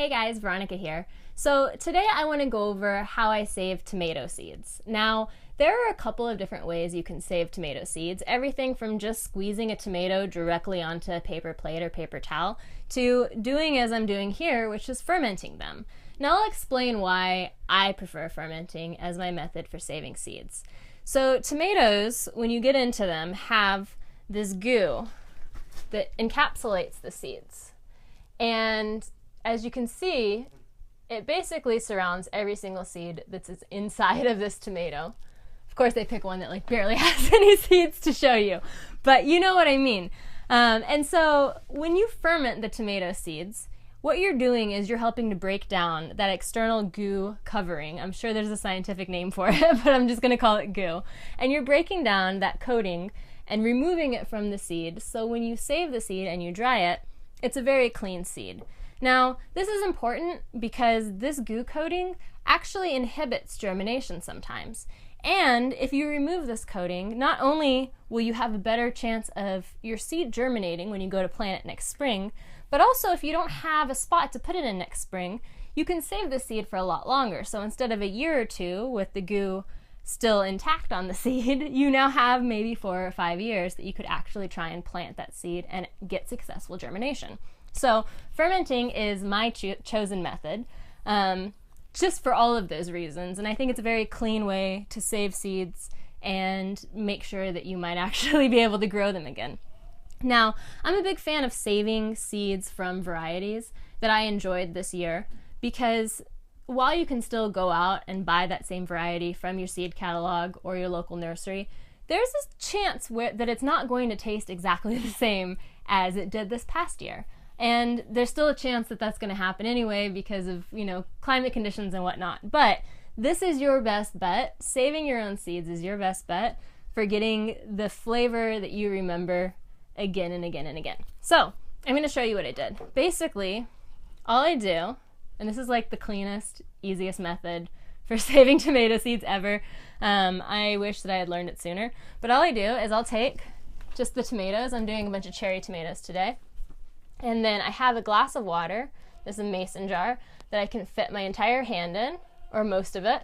Hey guys, Veronica here. So today I want to go over how I save tomato seeds. Now, there are a couple of different ways you can save tomato seeds. Everything from just squeezing a tomato directly onto a paper plate or paper towel to doing as I'm doing here, which is fermenting them. Now I'll explain why I prefer fermenting as my method for saving seeds. So tomatoes, when you get into them, have this goo that encapsulates the seeds. And as you can see, it basically surrounds every single seed that's inside of this tomato. Of course, they pick one that barely has any seeds to show you, but you know what I mean. And so when you ferment the tomato seeds, what you're doing is you're helping to break down that external goo covering. I'm sure there's a scientific name for it, but I'm just going to call it goo. And you're breaking down that coating and removing it from the seed, so when you save the seed and you dry it, it's a very clean seed. Now, this is important because this goo coating actually inhibits germination sometimes. And if you remove this coating, not only will you have a better chance of your seed germinating when you go to plant it next spring, but also if you don't have a spot to put it in next spring, you can save the seed for a lot longer. So instead of a year or two with the goo still intact on the seed, you now have maybe 4 or 5 years that you could actually try and plant that seed and get successful germination. So fermenting is my chosen method, just for all of those reasons. And I think it's a very clean way to save seeds and make sure that you might actually be able to grow them again. Now, I'm a big fan of saving seeds from varieties that I enjoyed this year, because while you can still go out and buy that same variety from your seed catalog or your local nursery, there's this chance that it's not going to taste exactly the same as it did this past year. And there's still a chance that that's going to happen anyway because of, climate conditions and whatnot. But this is your best bet. Saving your own seeds is your best bet for getting the flavor that you remember again and again and again. So I'm going to show you what I did. Basically, all I do, and this is the cleanest, easiest method for saving tomato seeds ever. I wish that I had learned it sooner. But all I do is I'll take just the tomatoes. I'm doing a bunch of cherry tomatoes today. And then I have a glass of water, this is a mason jar, that I can fit my entire hand in, or most of it.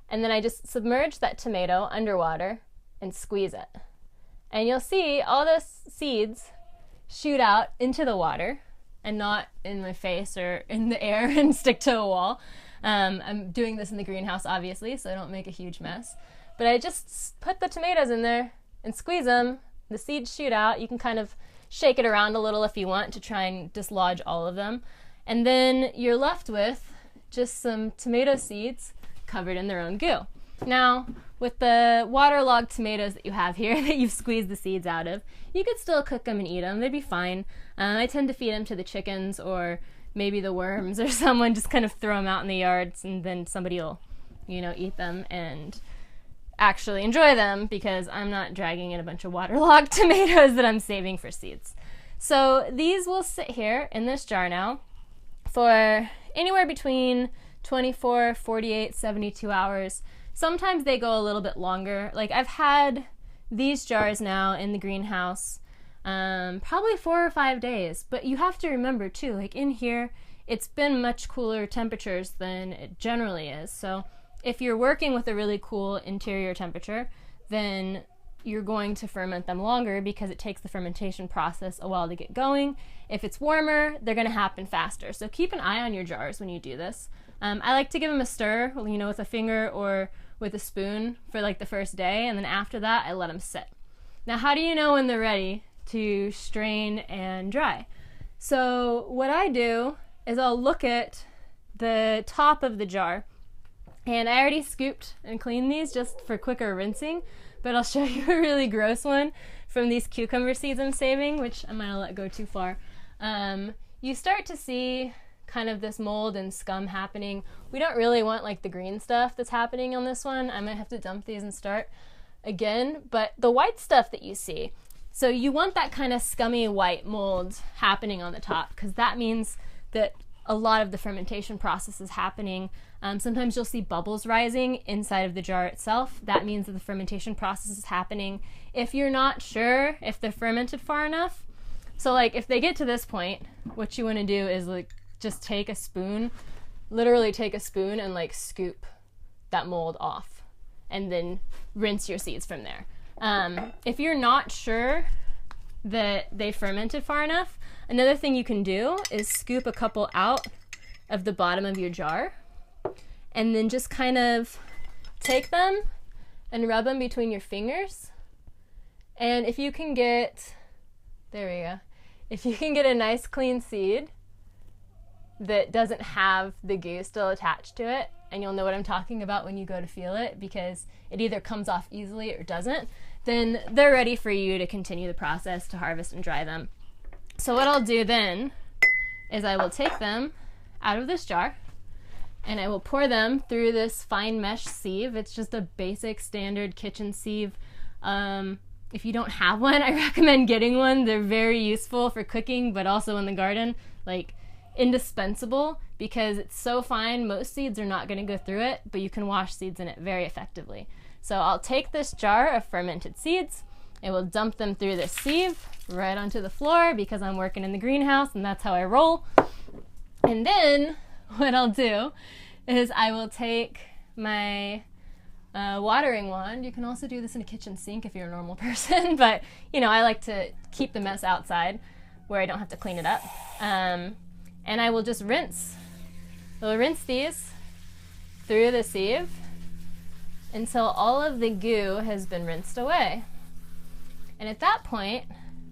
And then I just submerge that tomato underwater and squeeze it. And you'll see all those seeds shoot out into the water and not in my face or in the air and stick to a wall. I'm doing this in the greenhouse, obviously, so I don't make a huge mess. But I just put the tomatoes in there and squeeze them. The seeds shoot out. You can kind of shake it around a little if you want to try and dislodge all of them. And then you're left with just some tomato seeds covered in their own goo. Now, with the waterlogged tomatoes that you have here that you've squeezed the seeds out of, you could still cook them and eat them. They'd be fine. I tend to feed them to the chickens or maybe the worms or someone, just kind of throw them out in the yards and then somebody will, eat them and actually enjoy them, because I'm not dragging in a bunch of waterlogged tomatoes that I'm saving for seeds. So these will sit here in this jar now for anywhere between 24, 48, 72 hours. Sometimes they go a little bit longer. I've had these jars now in the greenhouse probably 4 or 5 days, but you have to remember too, in here it's been much cooler temperatures than it generally is. So if you're working with a really cool interior temperature, then you're going to ferment them longer because it takes the fermentation process a while to get going. If it's warmer, they're going to happen faster. So keep an eye on your jars when you do this. I like to give them a stir, with a finger or with a spoon for the first day, and then after that I let them sit. Now, how do you know when they're ready to strain and dry? So what I do is I'll look at the top of the jar. And I already scooped and cleaned these just for quicker rinsing, but I'll show you a really gross one from these cucumber seeds I'm saving, which I might have let go too far. You start to see kind of this mold and scum happening. We don't really want the green stuff that's happening on this one. I might have to dump these and start again, but the white stuff that you see, so you want that kind of scummy white mold happening on the top, because that means that a lot of the fermentation process is happening. Sometimes you'll see bubbles rising inside of the jar itself. That means that the fermentation process is happening. If you're not sure if they're fermented far enough, so if they get to this point, what you want to do is just take a spoon, literally take a spoon and like scoop that mold off and then rinse your seeds from there. If you're not sure that they fermented far enough, another thing you can do is scoop a couple out of the bottom of your jar and then just kind of take them and rub them between your fingers. And if you can get, there we go, if you can get a nice clean seed that doesn't have the goo still attached to it, and you'll know what I'm talking about when you go to feel it because it either comes off easily or doesn't, then they're ready for you to continue the process to harvest and dry them. So what I'll do then is I will take them out of this jar and I will pour them through this fine mesh sieve. It's just a basic standard kitchen sieve. If you don't have one, I recommend getting one. They're very useful for cooking, but also in the garden, like indispensable because it's so fine. Most seeds are not going to go through it, but you can wash seeds in it very effectively. So I'll take this jar of fermented seeds and we'll dump them through this sieve right onto the floor because I'm working in the greenhouse and that's how I roll. And then what I'll do is I will take my watering wand. You can also do this in a kitchen sink if you're a normal person, but you know, I like to keep the mess outside where I don't have to clean it up. And I will just rinse. I'll rinse these through the sieve until all of the goo has been rinsed away. And at that point,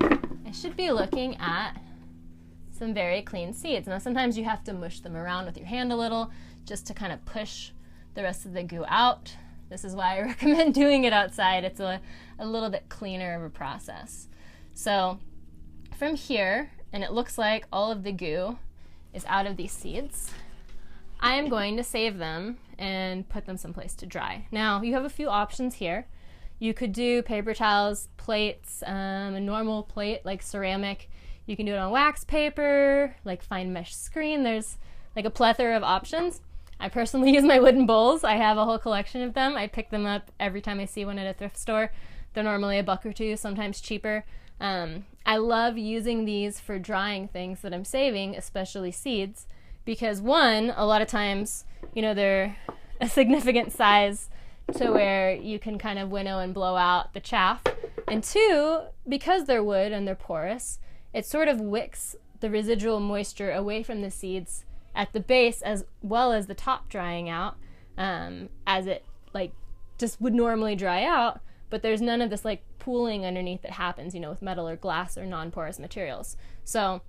I should be looking at some very clean seeds. Now sometimes you have to mush them around with your hand a little just to kind of push the rest of the goo out. This is why I recommend doing it outside. It's a little bit cleaner of a process. So from here, and it looks like all of the goo is out of these seeds, I am going to save them and put them someplace to dry. Now you have a few options here. You could do paper towels, plates, a normal plate like ceramic. You can do it on wax paper, like fine mesh screen. There's like a plethora of options. I personally use my wooden bowls. I have a whole collection of them. I pick them up every time I see one at a thrift store. They're normally $1 or $2, sometimes cheaper. I love using these for drying things that I'm saving, especially seeds, because one, a lot of times, you know, they're a significant size to where you can kind of winnow and blow out the chaff. And two, because they're wood and they're porous, it sort of wicks the residual moisture away from the seeds at the base as well as the top drying out, as it like just would normally dry out, but there's none of this like pooling underneath that happens, you know, with metal or glass or non-porous materials. So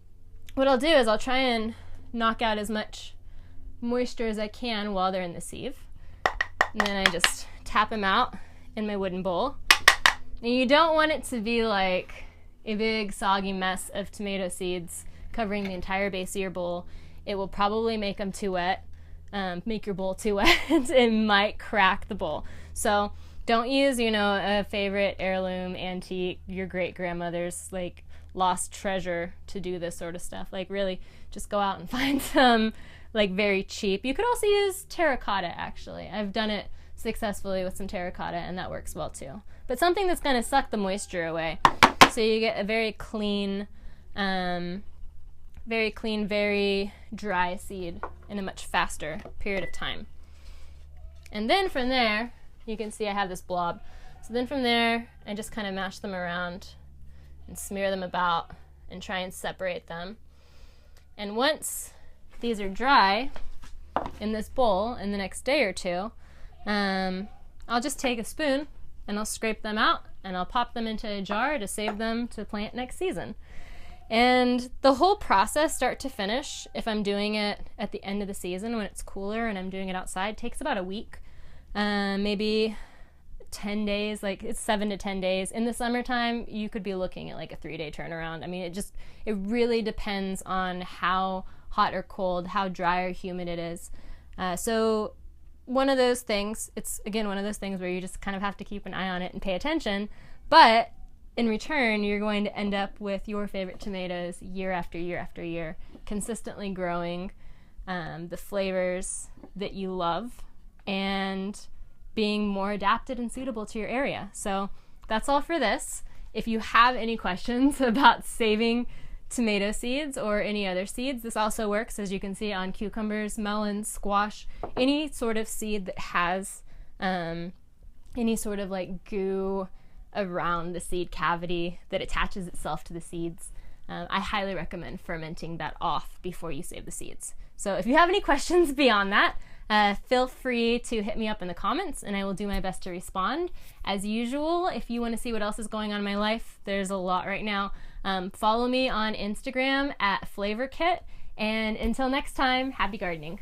what I'll do is I'll try and knock out as much moisture as I can while they're in the sieve. And then I just tap them out in my wooden bowl. And you don't want it to be like a big soggy mess of tomato seeds covering the entire base of your bowl. It will probably make them too wet, make your bowl too wet. It might crack the bowl. So don't use, you know, a favorite heirloom antique, your great grandmother's like lost treasure to do this sort of stuff. Like really just go out and find some like very cheap. You could also use terracotta actually. I've done it successfully with some terracotta and that works well too. But something that's going to suck the moisture away. So you get a very clean, very dry seed in a much faster period of time. And then from there, you can see I have this blob. So then from there, I just kind of mash them around and smear them about and try and separate them. And once these are dry in this bowl in the next day or two, I'll just take a spoon and I'll scrape them out and I'll pop them into a jar to save them to plant next season. And the whole process, start to finish, if I'm doing it at the end of the season when it's cooler and I'm doing it outside, takes about a week, maybe 10 days, like it's 7 to 10 days. In the summertime, you could be looking at like a 3-day turnaround. I mean, it really depends on how hot or cold, how dry or humid it is. So one of those things, it's again one of those things where you just kind of have to keep an eye on it and pay attention, but in return, you're going to end up with your favorite tomatoes year after year after year, consistently growing the flavors that you love and being more adapted and suitable to your area. So that's all for this. If you have any questions about saving tomato seeds or any other seeds. This also works, as you can see, on cucumbers, melons, squash, any sort of seed that has any sort of like goo around the seed cavity that attaches itself to the seeds. I highly recommend fermenting that off before you save the seeds. So if you have any questions beyond that, feel free to hit me up in the comments and I will do my best to respond. As usual, if you want to see what else is going on in my life, there's a lot right now. Follow me on Instagram at FlavorKit, and until next time, happy gardening.